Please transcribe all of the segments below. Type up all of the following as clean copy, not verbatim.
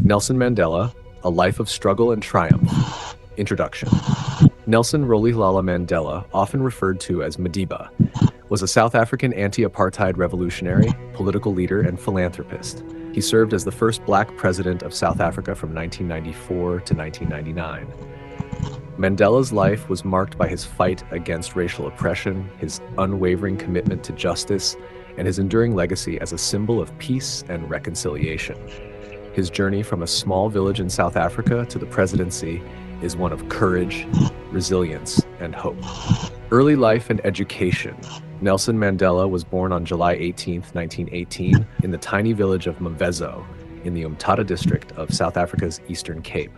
Nelson Mandela, A Life of Struggle and Triumph. Introduction. Nelson Rolihlahla Mandela, often referred to as Madiba, was a South African anti-apartheid revolutionary, political leader, and philanthropist. He served as the first black president of South Africa from 1994 to 1999. Mandela's life was marked by his fight against racial oppression, his unwavering commitment to justice, and his enduring legacy as a symbol of peace and reconciliation. His journey from a small village in South Africa to the presidency is one of courage, resilience, and hope. Early life and education. Nelson Mandela was born on July 18, 1918, in the tiny village of Mvezo, in the Umtata district of South Africa's Eastern Cape.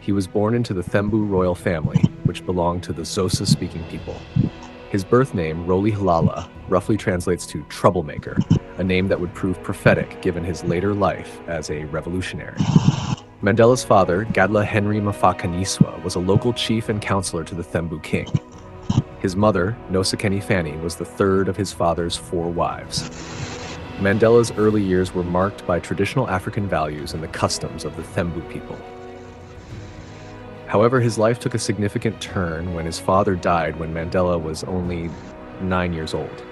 He was born into the Thembu royal family, which belonged to the Xhosa-speaking people. His birth name, Rolihlahla, roughly translates to troublemaker, a name that would prove prophetic given his later life as a revolutionary. Mandela's father, Gadla Henry Mafakaniswa, was a local chief and counselor to the Thembu king. His mother, Nosekeni Fanny, was the third of his father's 4 wives. Mandela's early years were marked by traditional African values and the customs of the Thembu people. However, his life took a significant turn when his father died when Mandela was only 9 years old.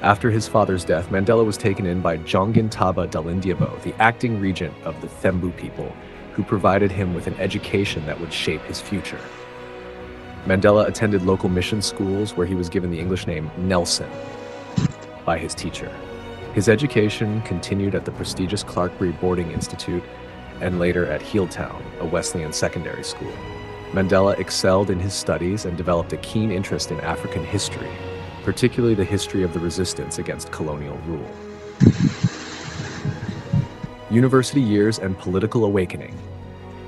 After his father's death, Mandela was taken in by Jongintaba Dalindyebo, the acting regent of the Thembu people, who provided him with an education that would shape his future. Mandela attended local mission schools where he was given the English name Nelson by his teacher. His education continued at the prestigious Clarkebury Boarding Institute and later at Healdtown, a Wesleyan secondary school. Mandela excelled in his studies and developed a keen interest in African history, particularly the history of the resistance against colonial rule. University years and political awakening.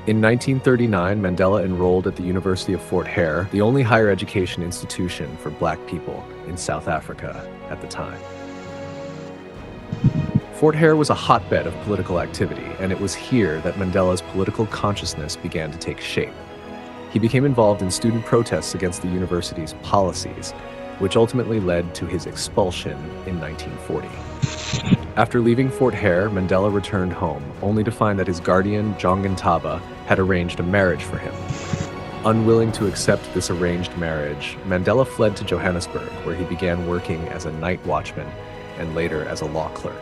In 1939, Mandela enrolled at the University of Fort Hare, the only higher education institution for black people in South Africa at the time. Fort Hare was a hotbed of political activity, and it was here that Mandela's political consciousness began to take shape. He became involved in student protests against the university's policies, which ultimately led to his expulsion in 1940. After leaving Fort Hare, Mandela returned home, only to find that his guardian, Jongintaba, had arranged a marriage for him. Unwilling to accept this arranged marriage, Mandela fled to Johannesburg, where he began working as a night watchman and later as a law clerk.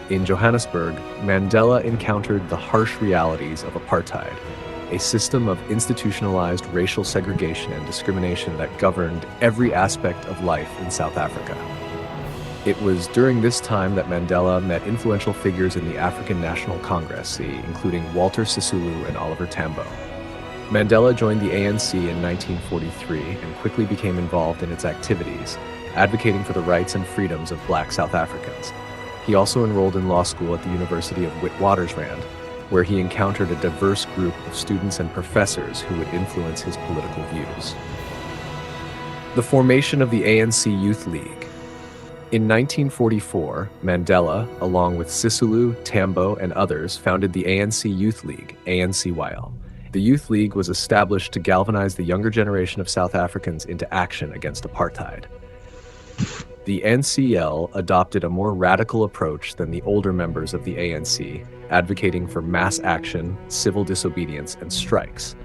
In Johannesburg, Mandela encountered the harsh realities of apartheid, a system of institutionalized racial segregation and discrimination that governed every aspect of life in South Africa. It was during this time that Mandela met influential figures in the African National Congress, including Walter Sisulu and Oliver Tambo. Mandela joined the ANC in 1943 and quickly became involved in its activities, advocating for the rights and freedoms of black South Africans. He also enrolled in law school at the University of Witwatersrand, where he encountered a diverse group of students and professors who would influence his political views. The formation of the ANC Youth League. In 1944, Mandela, along with Sisulu, Tambo, and others, founded the ANC Youth League, ANCYL. The Youth League was established to galvanize the younger generation of South Africans into action against apartheid. The NCL adopted a more radical approach than the older members of the ANC, advocating for mass action, civil disobedience, and strikes.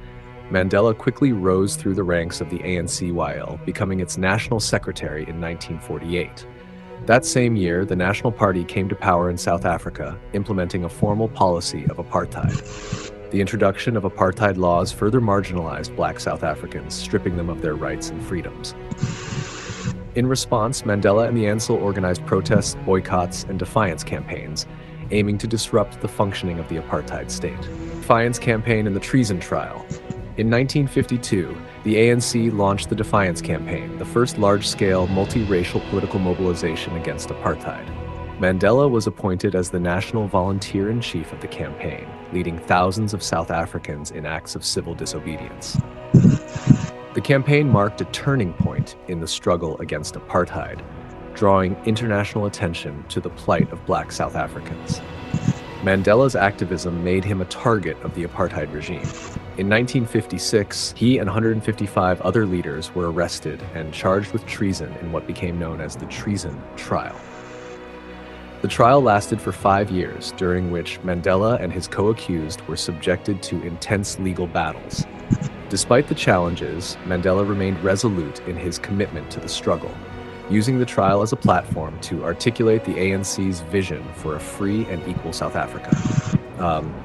Mandela quickly rose through the ranks of the ANCYL, becoming its national secretary in 1948. That same year, the National Party came to power in South Africa, implementing a formal policy of apartheid. The introduction of apartheid laws further marginalized black South Africans, stripping them of their rights and freedoms. In response, Mandela and the ANC organized protests, boycotts, and defiance campaigns, aiming to disrupt the functioning of the apartheid state. Defiance campaign and the treason trial. In 1952, the ANC launched the Defiance Campaign, the first large-scale, multiracial political mobilization against apartheid. Mandela was appointed as the national volunteer-in-chief of the campaign, leading thousands of South Africans in acts of civil disobedience. The campaign marked a turning point in the struggle against apartheid, drawing international attention to the plight of black South Africans. Mandela's activism made him a target of the apartheid regime. In 1956, he and 155 other leaders were arrested and charged with treason in what became known as the Treason Trial. The trial lasted for 5 years, during which Mandela and his co-accused were subjected to intense legal battles. Despite the challenges, Mandela remained resolute in his commitment to the struggle, using the trial as a platform to articulate the ANC's vision for a free and equal South Africa.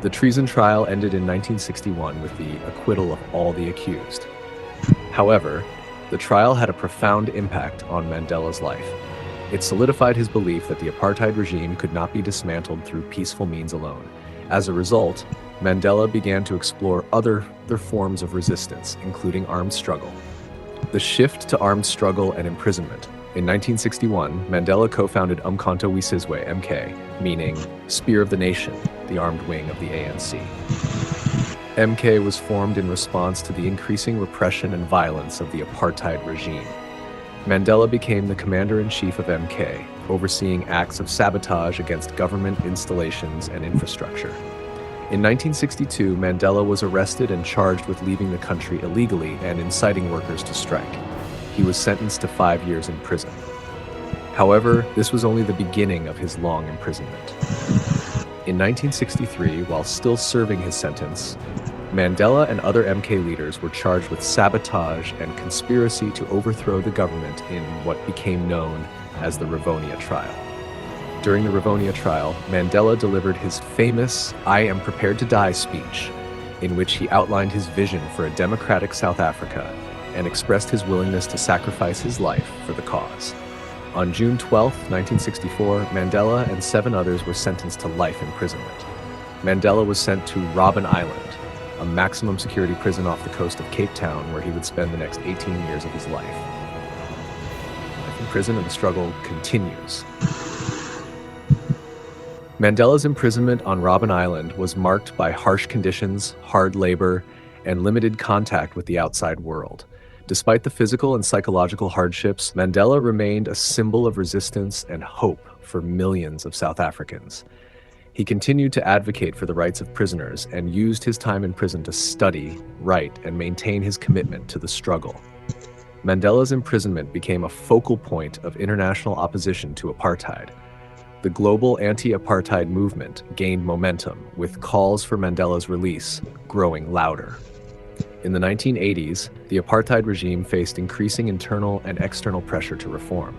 The treason trial ended in 1961 with the acquittal of all the accused. However, the trial had a profound impact on Mandela's life. It solidified his belief that the apartheid regime could not be dismantled through peaceful means alone. As a result, Mandela began to explore other forms of resistance, including armed struggle. The shift to armed struggle and imprisonment. In 1961, Mandela co-founded Umkhonto we Sizwe, MK, meaning Spear of the Nation, the armed wing of the ANC. MK was formed in response to the increasing repression and violence of the apartheid regime. Mandela became the commander-in-chief of MK, overseeing acts of sabotage against government installations and infrastructure. In 1962, Mandela was arrested and charged with leaving the country illegally and inciting workers to strike. He was sentenced to 5 years in prison. However, this was only the beginning of his long imprisonment. In 1963, while still serving his sentence, Mandela and other MK leaders were charged with sabotage and conspiracy to overthrow the government in what became known as the Rivonia trial. During the Rivonia trial, Mandela delivered his famous "I am prepared to die" speech, in which he outlined his vision for a democratic South Africa and expressed his willingness to sacrifice his life for the cause. On June 12, 1964, Mandela and 7 others were sentenced to life imprisonment. Mandela was sent to Robben Island, a maximum security prison off the coast of Cape Town, where he would spend the next 18 years of his life. Life in prison and the struggle continues. Mandela's imprisonment on Robben Island was marked by harsh conditions, hard labor, and limited contact with the outside world. Despite the physical and psychological hardships, Mandela remained a symbol of resistance and hope for millions of South Africans. He continued to advocate for the rights of prisoners and used his time in prison to study, write, and maintain his commitment to the struggle. Mandela's imprisonment became a focal point of international opposition to apartheid. The global anti-apartheid movement gained momentum, with calls for Mandela's release growing louder. In the 1980s, the apartheid regime faced increasing internal and external pressure to reform.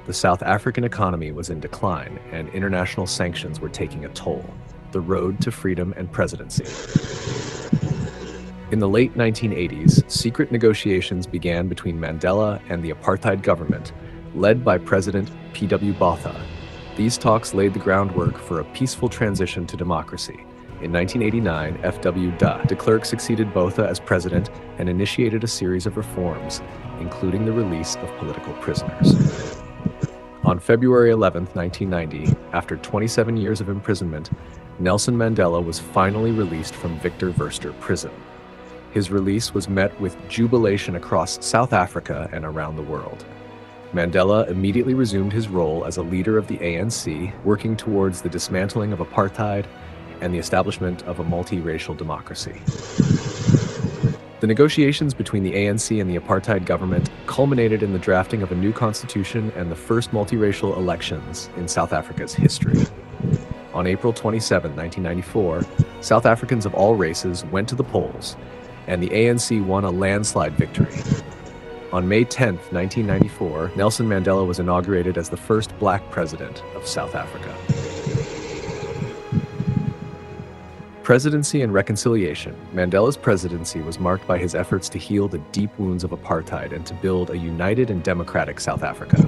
The South African economy was in decline, and international sanctions were taking a toll. The road to freedom and presidency. In the late 1980s, secret negotiations began between Mandela and the apartheid government, led by President P.W. Botha. These talks laid the groundwork for a peaceful transition to democracy. In 1989, F.W. de Klerk succeeded Botha as president and initiated a series of reforms, including the release of political prisoners. On February 11, 1990, after 27 years of imprisonment, Nelson Mandela was finally released from Victor Verster prison. His release was met with jubilation across South Africa and around the world. Mandela immediately resumed his role as a leader of the ANC, working towards the dismantling of apartheid and the establishment of a multiracial democracy. The negotiations between the ANC and the apartheid government culminated in the drafting of a new constitution and the first multiracial elections in South Africa's history. On April 27, 1994, South Africans of all races went to the polls, and the ANC won a landslide victory. On May 10, 1994, Nelson Mandela was inaugurated as the first black president of South Africa. Presidency and reconciliation. Mandela's presidency was marked by his efforts to heal the deep wounds of apartheid and to build a united and democratic South Africa.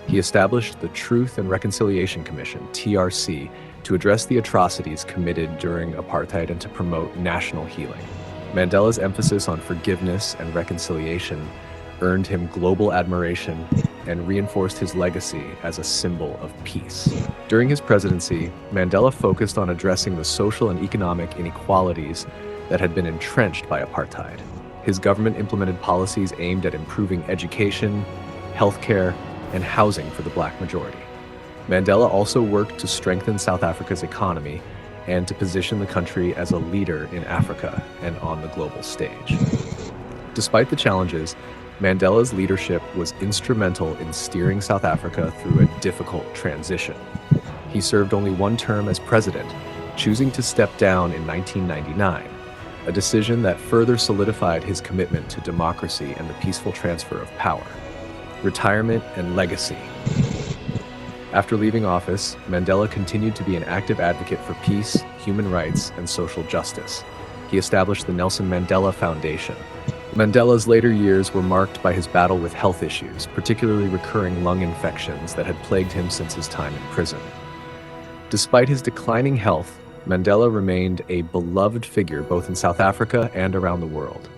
He established the Truth and Reconciliation Commission, TRC, to address the atrocities committed during apartheid and to promote national healing. Mandela's emphasis on forgiveness and reconciliation earned him global admiration and reinforced his legacy as a symbol of peace. During his presidency, Mandela focused on addressing the social and economic inequalities that had been entrenched by apartheid. His government implemented policies aimed at improving education, healthcare, and housing for the black majority. Mandela also worked to strengthen South Africa's economy and to position the country as a leader in Africa and on the global stage. Despite the challenges, Mandela's leadership was instrumental in steering South Africa through a difficult transition. He served only one term as president, choosing to step down in 1999, a decision that further solidified his commitment to democracy and the peaceful transfer of power. Retirement and legacy. After leaving office, Mandela continued to be an active advocate for peace, human rights, and social justice. He established the Nelson Mandela Foundation. Mandela's later years were marked by his battle with health issues, particularly recurring lung infections that had plagued him since his time in prison. Despite his declining health, Mandela remained a beloved figure both in South Africa and around the world.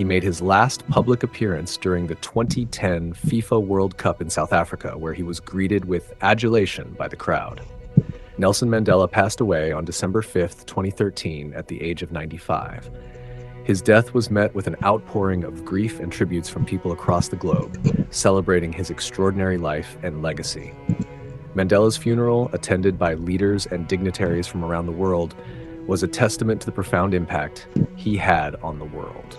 He made his last public appearance during the 2010 FIFA World Cup in South Africa, where he was greeted with adulation by the crowd. Nelson Mandela passed away on December 5, 2013, at the age of 95. His death was met with an outpouring of grief and tributes from people across the globe, celebrating his extraordinary life and legacy. Mandela's funeral, attended by leaders and dignitaries from around the world, was a testament to the profound impact he had on the world.